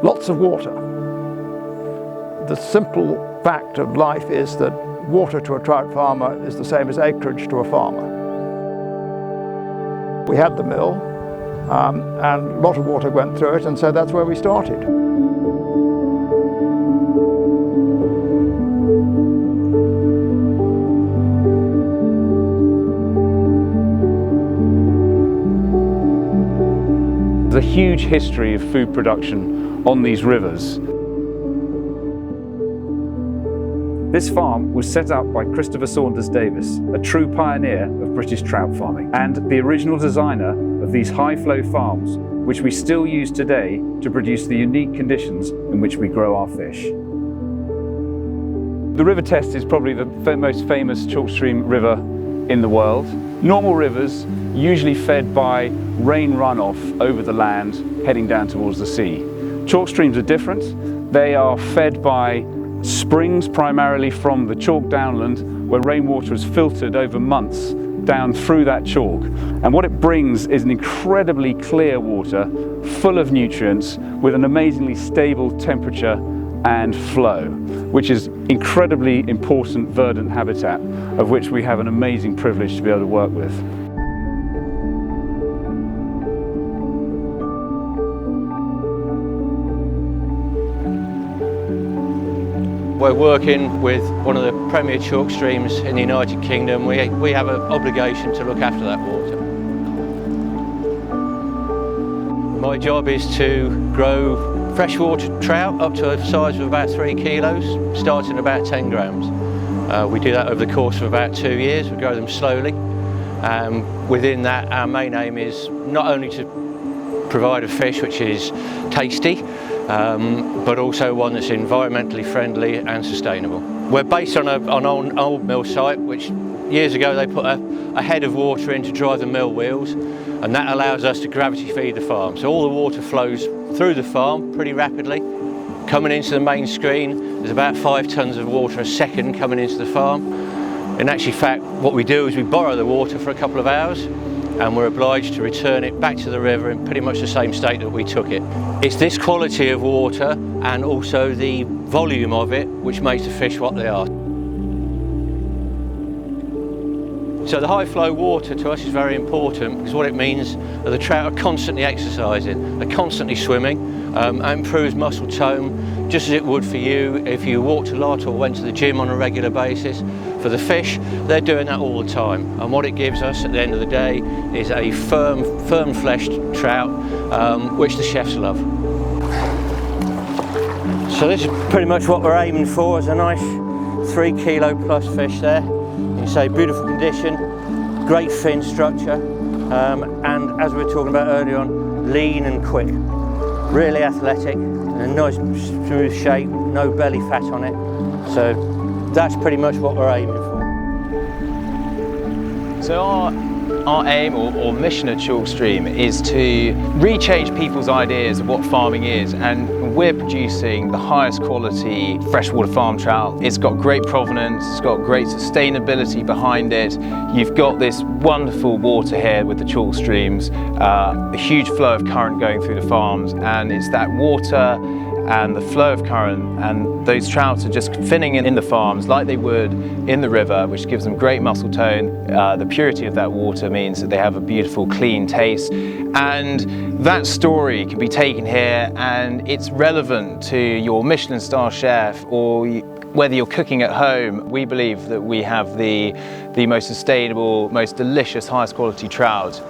lots of water. The simple fact of life is that water to a trout farmer is the same as acreage to a farmer. We had the mill, and a lot of water went through it, and so that's where we started. There's a huge history of food production on these rivers. This farm was set up by Christopher Saunders Davis, a true pioneer of British trout farming, and the original designer of these high-flow farms, which we still use today to produce the unique conditions in which we grow our fish. The River Test is probably the most famous ChalkStream river in the world. Normal rivers usually fed by rain runoff over the land heading down towards the sea. ChalkStreams are different. They are fed by springs primarily from the chalk downland, where rainwater is filtered over months down through that chalk. And what it brings is an incredibly clear water, full of nutrients, with an amazingly stable temperature and flow, which is incredibly important verdant habitat, of which we have an amazing privilege to be able to work with. We're working with one of the premier chalk streams in the United Kingdom. We have an obligation to look after that water. My job is to grow freshwater trout up to a size of about 3 kilos, starting at about 10 grams. We do that over the course of about 2 years. We grow them slowly. Within that, our main aim is not only to provide a fish which is tasty, but also one that's environmentally friendly and sustainable. We're based on an old mill site, which years ago they put a head of water in to drive the mill wheels, and that allows us to gravity feed the farm. So all the water flows through the farm pretty rapidly. Coming into the main screen, there's about 5 tons of water a second coming into the farm. In actual fact, what we do is we borrow the water for a couple of hours, and we're obliged to return it back to the river in pretty much the same state that we took it. It's this quality of water and also the volume of it which makes the fish what they are. So the high flow water to us is very important, because what it means is the trout are constantly exercising, they're constantly swimming, and improves muscle tone, just as it would for you if you walked a lot or went to the gym on a regular basis. For the fish, they're doing that all the time, and what it gives us at the end of the day is a firm-fleshed trout, which the chefs love. So this is pretty much what we're aiming for, is a nice 3 kilo plus fish there. You can say beautiful condition, great fin structure, and as we were talking about earlier on, lean and quick. Really athletic, and a nice smooth shape, no belly fat on it. So that's pretty much what we're aiming for. So our aim or mission at ChalkStream is to rechange people's ideas of what farming is, and we're producing the highest quality freshwater farm trout. It's got great provenance, it's got great sustainability behind it. You've got this wonderful water here with the chalk streams, a huge flow of current going through the farms, and it's that water and the flow of current, and those trout are just finning in the farms like they would in the river, which gives them great muscle tone. The purity of that water means that they have a beautiful clean taste, and that story can be taken here and it's relevant to your Michelin star chef, or whether you're cooking at home. We believe that we have the most sustainable, most delicious, highest quality trout.